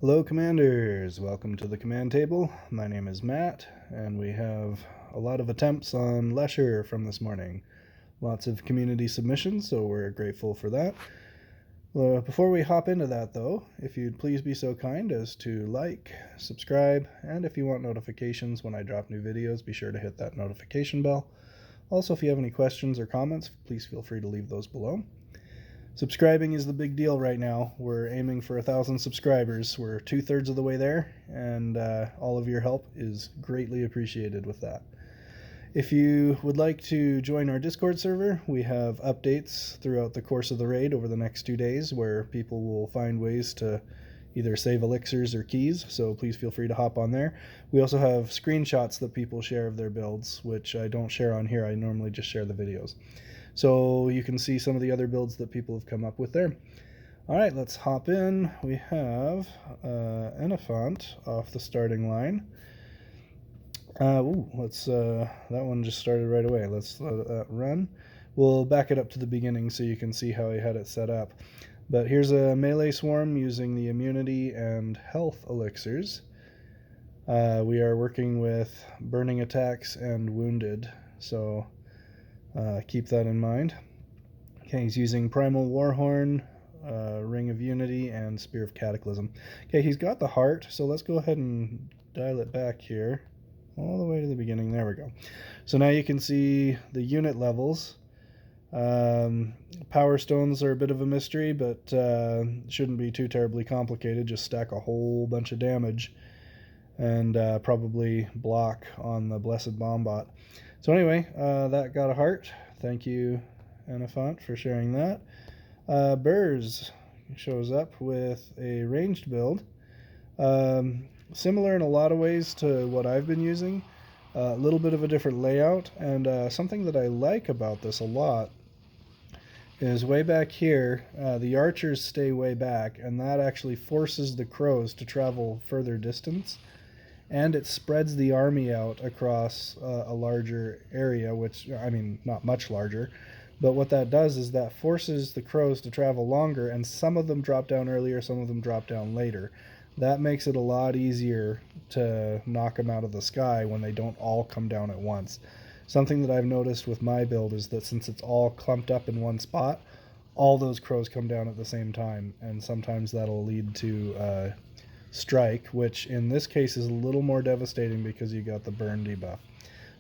Hello Commanders, welcome to the command table. My name is Matt, and we have a lot of attempts on Leshir from this morning. Lots of community submissions, so we're grateful for that. Before we hop into that though, if you'd please be so kind as to like, subscribe, and if you want notifications when I drop new videos, be sure to hit that notification bell. Also, if you have any questions or comments, please feel free to leave those below. Subscribing is the big deal right now. We're aiming for 1,000 subscribers. We're 2/3 of the way there, and all of your help is greatly appreciated with that. If you would like to join our Discord server, we have updates throughout the course of the raid over the next 2 days where people will find ways to either save elixirs or keys, so please feel free to hop on there. We also have screenshots that people share of their builds, which I don't share on here. I normally just share the videos. So you can see some of the other builds that people have come up with there. All right, let's hop in. We have Enifant off the starting line. That one just started right away. Let's let that run. We'll back it up to the beginning so you can see how he had it set up. But here's a melee swarm using the immunity and health elixirs. We are working with burning attacks and wounded, so keep that in mind. Okay, he's using Primal Warhorn, Ring of Unity, and Spear of Cataclysm. Okay, he's got the heart, so let's go ahead and dial it back here all the way to the beginning. There we go. So now you can see the unit levels. Power stones are a bit of a mystery, but shouldn't be too terribly complicated. Just stack a whole bunch of damage and probably block on the Blessed Bombot. So anyway, that got a heart. Thank you, Enifant, for sharing that. BERZ shows up with a ranged build. Similar in a lot of ways to what I've been using. A little bit of a different layout, and something that I like about this a lot is way back here, the archers stay way back, and that actually forces the crows to travel further distance, and it spreads the army out across a larger area, which, I mean, not much larger, but what that does is that forces the crows to travel longer, and some of them drop down earlier, some of them drop down later. That makes it a lot easier to knock them out of the sky when they don't all come down at once. Something that I've noticed with my build is that since it's all clumped up in one spot, all those crows come down at the same time, and sometimes that'll lead to strike, which in this case is a little more devastating because you got the burn debuff.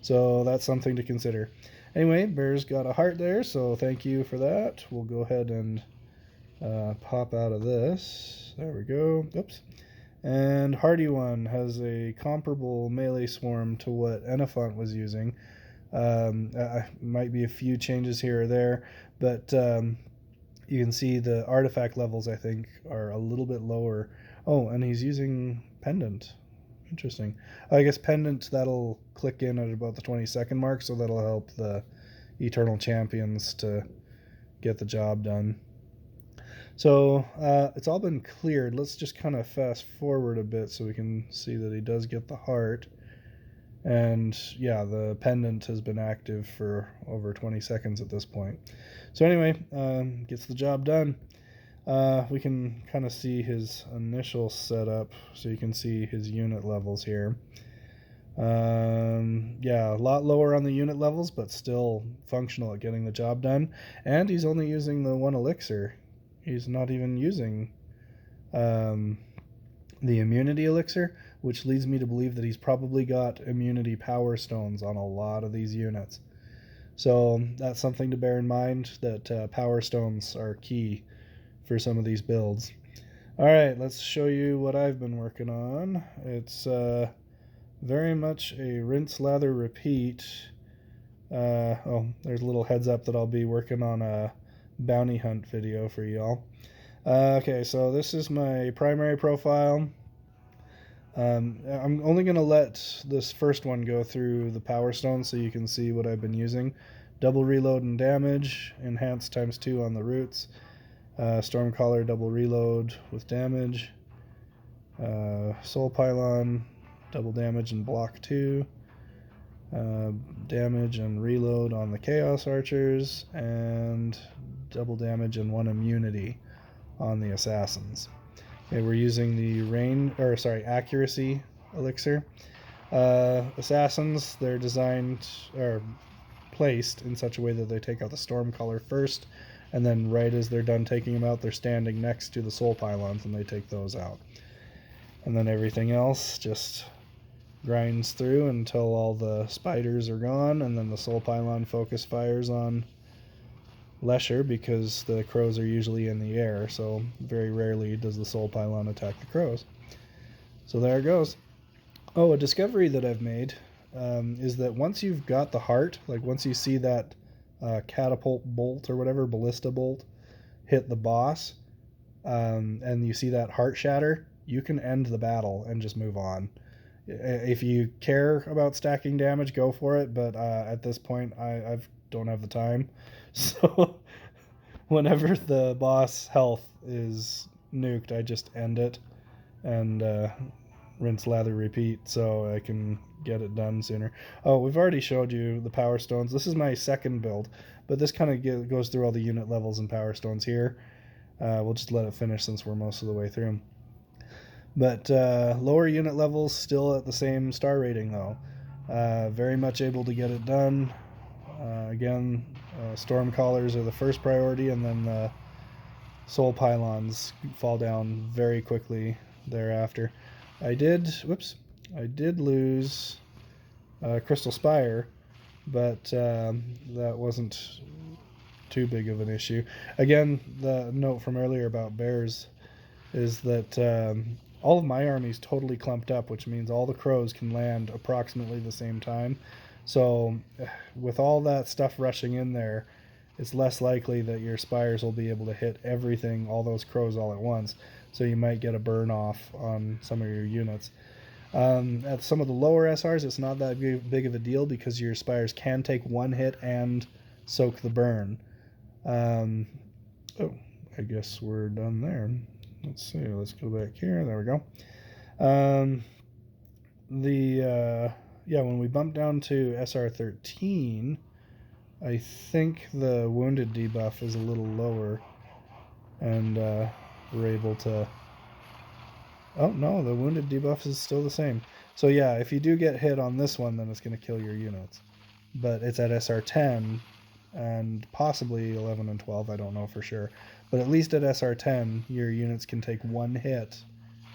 So that's something to consider. Anyway, Bear's got a heart there, so thank you for that. We'll go ahead and pop out of this. There we go. Oops. And Hardyone has a comparable melee swarm to what Enifant was using. Might be a few changes here or there, but you can see the artifact levels, I think, are a little bit lower. Oh, and he's using Pendant. Interesting. I guess Pendant, that'll click in at about the 20-second mark, so that'll help the Eternal Champions to get the job done. So it's all been cleared. Let's just kind of fast forward a bit so we can see that he does get the heart. And yeah, the pendant has been active for over 20 seconds at this point. So anyway, gets the job done. We can kind of see his initial setup, so you can see his unit levels here. Yeah, a lot lower on the unit levels, but still functional at getting the job done. And he's only using the one elixir. He's not even using the immunity elixir, which leads me to believe that he's probably got immunity power stones on a lot of these units. So that's something to bear in mind, that power stones are key for some of these builds. All right, let's show you what I've been working on. It's very much a rinse, lather, repeat. There's a little heads up that I'll be working on a bounty hunt video for y'all. Okay, so this is my primary profile. I'm only going to let this first one go through the power stone so you can see what I've been using. Double reload and damage, enhanced ×2 on the roots, Stormcaller double reload with damage, Soul Pylon double damage and block 2, damage and reload on the Chaos Archers, and double damage and 1 immunity on the Assassins. Okay, we're using the accuracy elixir. Assassins, they're designed or placed in such a way that they take out the storm color first, and then right as they're done taking them out, they're standing next to the soul pylons and they take those out. And then everything else just grinds through until all the spiders are gone, and then the soul pylon focus fires on Leshir because the crows are usually in the air, so very rarely does the soul pylon attack the crows. So there it goes. Oh, a discovery that I've made is that once you've got the heart, like once you see that catapult bolt or whatever, ballista bolt, hit the boss, and you see that heart shatter, you can end the battle and just move on. If you care about stacking damage, go for it, but at this point, I don't have the time. So whenever the boss health is nuked, I just end it and rinse, lather, repeat, so I can get it done sooner. Oh, we've already showed you the power stones. This is my second build, but this kind of goes through all the unit levels and power stones here. We'll just let it finish since we're most of the way through. But lower unit levels, still at the same star rating though. Very much able to get it done. Again, storm collars are the first priority, and then the soul pylons fall down very quickly thereafter. I did lose Crystal Spire, but that wasn't too big of an issue. Again, the note from earlier about BERZ is that all of my army's totally clumped up, which means all the crows can land approximately the same time. So with all that stuff rushing in there, it's less likely that your spires will be able to hit everything, all those crows all at once. So you might get a burn off on some of your units. At some of the lower SRs, it's not that big of a deal because your spires can take one hit and soak the burn. Oh, I guess we're done there. Let's see. Let's go back here. There we go. When we bump down to SR13, I think the wounded debuff is a little lower, and we're able to. Oh no, the wounded debuff is still the same. So yeah, if you do get hit on this one, then it's going to kill your units. But it's at SR10 and possibly 11 and 12, I don't know for sure. But at least at SR10, your units can take one hit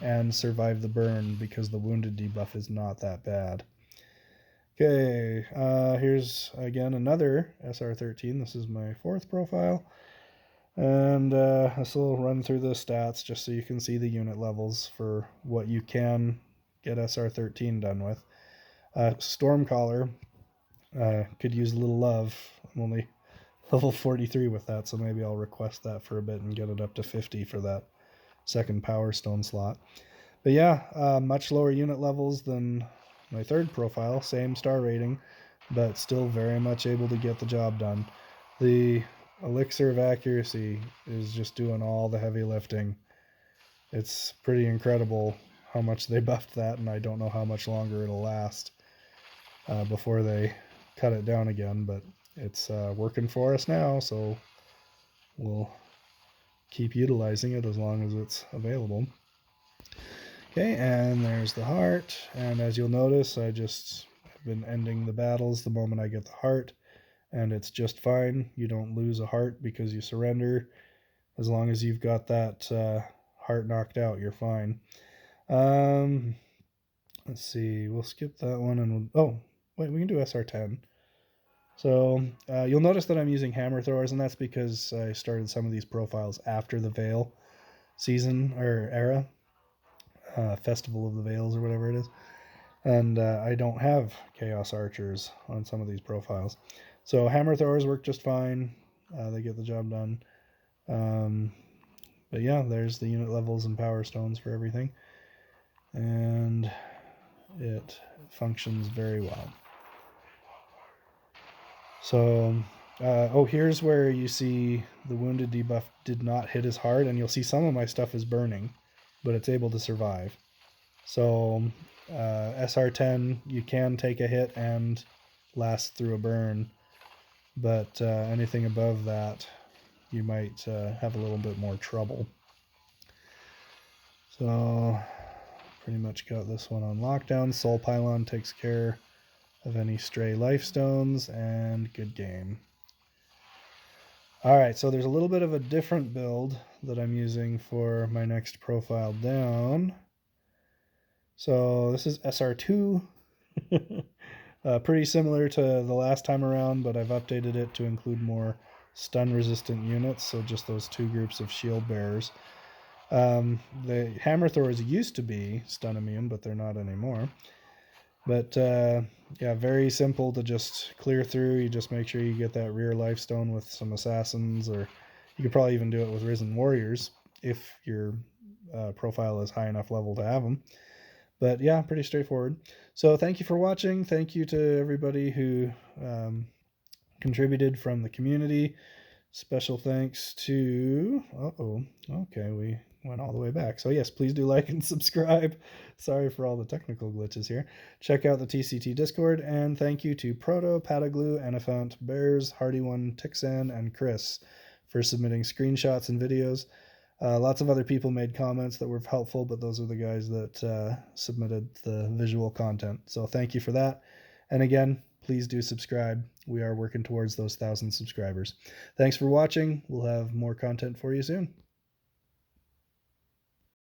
and survive the burn because the wounded debuff is not that bad. Okay, here's again another SR13. This is my fourth profile. And this will run through the stats just so you can see the unit levels for what you can get SR13 done with. Stormcaller could use a little love. I'm only level 43 with that, so maybe I'll request that for a bit and get it up to 50 for that second power stone slot. But yeah, much lower unit levels than my third profile, same star rating, but still very much able to get the job done. The elixir of accuracy is just doing all the heavy lifting. It's pretty incredible how much they buffed that, and I don't know how much longer it'll last before they cut it down again, but it's working for us now, so we'll keep utilizing it as long as it's available. Okay, and there's the heart, and as you'll notice, I just have been ending the battles the moment I get the heart, and it's just fine. You don't lose a heart because you surrender. As long as you've got that heart knocked out, you're fine. Let's see, we'll skip that one, and we can do SR10. So you'll notice that I'm using hammer throwers, and that's because I started some of these profiles after the Veil season or era. Festival of the Veils or whatever it is, and I don't have Chaos Archers on some of these profiles, so hammer throwers work just fine. They get the job done. But yeah, there's the unit levels and power stones for everything, and it functions very well. So here's where you see the wounded debuff did not hit as hard, and you'll see some of my stuff is burning, but it's able to survive. So SR10, you can take a hit and last through a burn, but anything above that, you might have a little bit more trouble. So pretty much got this one on lockdown. Soul Pylon takes care of any stray life stones, and good game. Alright, so there's a little bit of a different build that I'm using for my next profile down. So this is SR2. Pretty similar to the last time around, but I've updated it to include more stun resistant units, so just those two groups of shield bearers. The hammer throwers used to be stun immune, but they're not anymore. But yeah, very simple to just clear through. You just make sure you get that rear lifestone with some assassins, or you could probably even do it with risen warriors if your profile is high enough level to have them. But yeah, pretty straightforward. So thank you for watching. Thank you to everybody who contributed from the community. Special thanks to... okay, we went all the way back. So yes, please do like and subscribe. Sorry for all the technical glitches here. Check out the TCT Discord, and thank you to Proto, Pataglu, Enifant, BERZ, Hardyone, Ticxan, and Chris for submitting screenshots and videos. Lots of other people made comments that were helpful, but those are the guys that submitted the visual content. So thank you for that. And again, please do subscribe. We are working towards those 1,000 subscribers. Thanks for watching. We'll have more content for you soon.